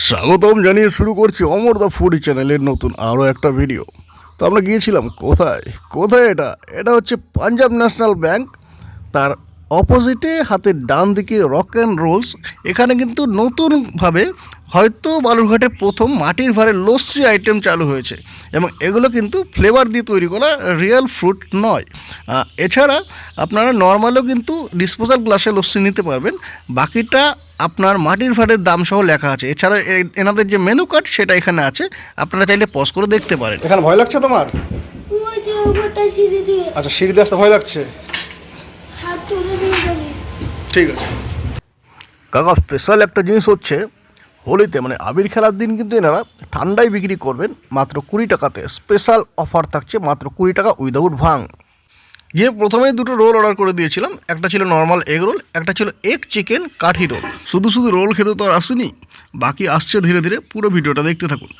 স্বাগতম জানিয়ে শুরু করছি অমর দা ফুড চ্যানেলের নতুন আরও একটা ভিডিও। তো আমরা গিয়েছিলাম কোথায় কোথায় এটা এটা হচ্ছে পাঞ্জাব ন্যাশনাল ব্যাংক, তার অপোজিটে হাতের ডান দিকে রক অ্যান্ড রোলস। এখানে কিন্তু নতুনভাবে হয়তো বালুরঘাটে প্রথম মাটির ভাঁড়ের লস্যি আইটেম চালু হয়েছে, এবং এগুলো কিন্তু ফ্লেভার দিয়ে তৈরি করা, রিয়েল ফ্রুট নয়। এছাড়া আপনারা নর্মালও কিন্তু ডিসপোজাল গ্লাসে লস্যি নিতে পারবেন, বাকিটা আপনার মাটির ভাঁড়ের দাম সহ লেখা আছে। এছাড়া এনাদের যে মেনু কার্ড সেটা এখানে আছে, আপনারা চাইলে পজ করে দেখতে পারেন। এখানে ভয় লাগছে তোমার? আচ্ছা, সিঁড়ি দিয়ে আসতে ভয় লাগছে? ঠিক আছে কাকা, স্পেশাল একটা জিনিস হচ্ছে হোলিতে মানে আবির খেলার দিন কিন্তু এনারা ঠান্ডাই বিক্রি করবেন মাত্র 20 টাকাতে। স্পেশাল অফার থাকছে মাত্র 20 টাকা উইদাউট ভাং। গিয়ে প্রথমেই দুটো রোল অর্ডার করে দিয়েছিলাম, একটা ছিল নর্মাল এগ রোল, একটা ছিল এগ চিকেন কাঠি রোল। শুধু শুধু রোল খেতে তো আর আসেনি, বাকি আসছে ধীরে ধীরে, পুরো ভিডিওটা দেখতে থাকুন।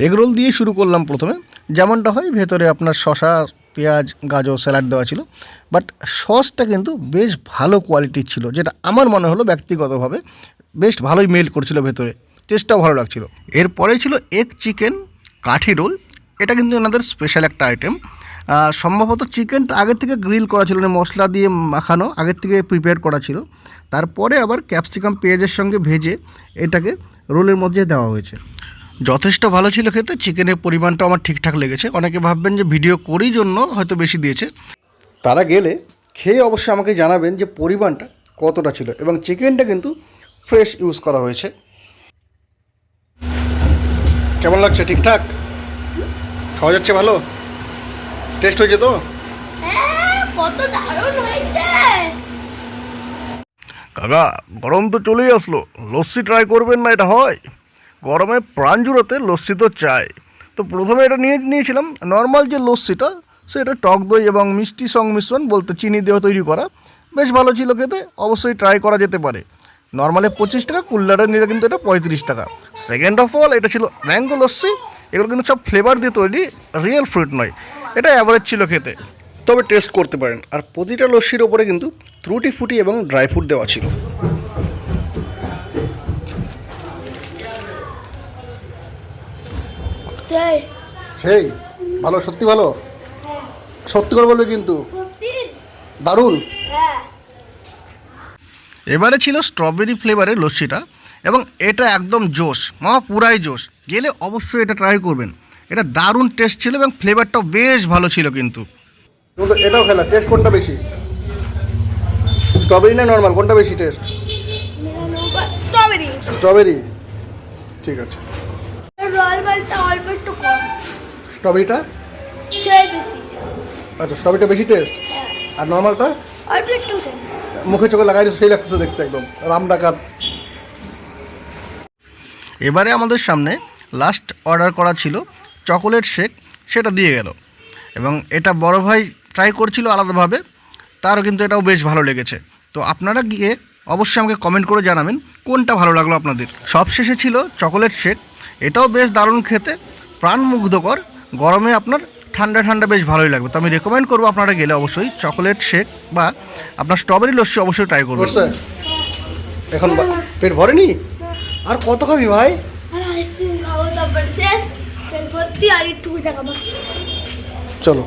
এগ রোল দিয়ে শুরু করলাম প্রথমে, যেমনটা হয় ভেতরে আপনার শসা, পেঁয়াজ, গাজর, স্যালাড দেওয়া ছিল, বাট সসটা কিন্তু বেশ ভালো কোয়ালিটির ছিল, যেটা আমার মনে হলো ব্যক্তিগতভাবে বেশ ভালোই মেল্ট করছিল ভেতরে, টেস্টটাও ভালো লাগছিল। এরপরেই ছিল এগ চিকেন কাঠি রোল। এটা কিন্তু এনাদের স্পেশাল একটা আইটেম। সম্ভবত চিকেনটা আগের থেকে গ্রিল করা ছিল, মানে মশলা দিয়ে মাখানো, আগের থেকে প্রিপেয়ার করা ছিল, তারপরে আবার ক্যাপসিকাম পেঁয়াজের সঙ্গে ভেজে এটাকে রোলের মধ্যে দেওয়া হয়েছে। যথেষ্ট ভালো ছিল খেতে, চিকেনের পরিমাণটা আমার ঠিকঠাক লেগেছে। অনেকে ভাববেন যে ভিডিও করেই জন্য হয়তো বেশি দিয়েছে, তারা গেলে খেয়ে অবশ্যই আমাকে জানাবেন যে পরিমাণটা কতটা ছিল, এবং চিকেনটা কিন্তু ফ্রেশ ইউজ করা হয়েছে। কেমন লাগছে? ঠিকঠাক খাওয়া যাচ্ছে? ভালো টেস্ট হয়েছে তো? কত দারুণ হয়েছে কাকা, গরম তো চলেই আসলো, লস্যি ট্রাই করবেন না? এটা হয় গরমে প্রাণ জুড়োতে লস্যি তো চাই। তো প্রথমে এটা নিয়েছিলাম নর্মাল যে লস্যিটা, সেটা টক দই এবং মিষ্টি সংমিশ্রণ, বলতে চিনি দিয়ে তৈরি করা, বেশ ভালো ছিল খেতে, অবশ্যই ট্রাই করা যেতে পারে। নর্মালে 25 টাকা, কুল্লারে নিলে কিন্তু এটা 35 টাকা। সেকেন্ড অফ অল এটা ছিল ম্যাঙ্গো লস্যি। এগুলো কিন্তু সব ফ্লেভার দিয়ে তৈরি, রিয়েল ফ্রুট নয়। এটা অ্যাভারেজ ছিল খেতে, তবে টেস্ট করতে পারেন। আর প্রতিটা লস্যির ওপরে কিন্তু ত্রুটি ফুটি এবং ড্রাই ফ্রুট দেওয়া ছিল। সেই ভালো, সত্যি ভালো, সত্যি করে বলবে কিন্তু, দারুণ। এবারে ছিল স্ট্রবেরি ফ্লেভারের লস্যিটা, এবং এটা একদম জোশ, পুরাই জোশ। গেলে অবশ্যই এটা ট্রাই করবেন, এটা দারুণ টেস্ট ছিল এবং ফ্লেভারটাও বেশ ভালো ছিল। কিন্তু এটাও খেলা, টেস্ট কোনটা বেশি, স্ট্রবেরি না নর্মাল, কোনটা বেশি টেস্ট? স্ট্রবেরি। স্ট্রবেরি, ঠিক আছে। নরমালটা অল্প একটু কম, স্ট্রবেরিটা সেই বেশি। আচ্ছা, স্ট্রবেরিটা বেশি টেস্ট, আর নর্মালটা অল্প একটু কম। মুখে চোখে লাগাই সেই লাগতেছে দেখতে, একদম রাম ডাকাত। এবারে আমাদের সামনে লাস্ট অর্ডার করা ছিল চকোলেট শেক, সেটা দিয়ে গেল, এবং এটা বড় ভাই ট্রাই করছিল আলাদাভাবে, তারও কিন্তু এটাও বেশ ভালো লেগেছে। তো আপনারা গিয়ে অবশ্যই আমাকে কমেন্ট করে জানাবেন কোনটা ভালো লাগলো আপনাদের। সবশেষে ছিল চকোলেট শেক, এটাও বেশ দারুণ খেতে, প্রাণমুগ্ধকর। গরমে আপনার ঠান্ডা ঠান্ডা বেশ ভালোই লাগবে। তো আমি রেকমেন্ড করবো আপনারা গেলে অবশ্যই চকোলেট শেক বা আপনার স্ট্রবেরি লস্যি অবশ্যই ট্রাই করবেন। এখন পেট ভরেনি? আর কত খাবি ভাই? আর আইসক্রিম খাবো, তারপর শেষ পেট ভর্তি, আর একটু টাকা। চলো।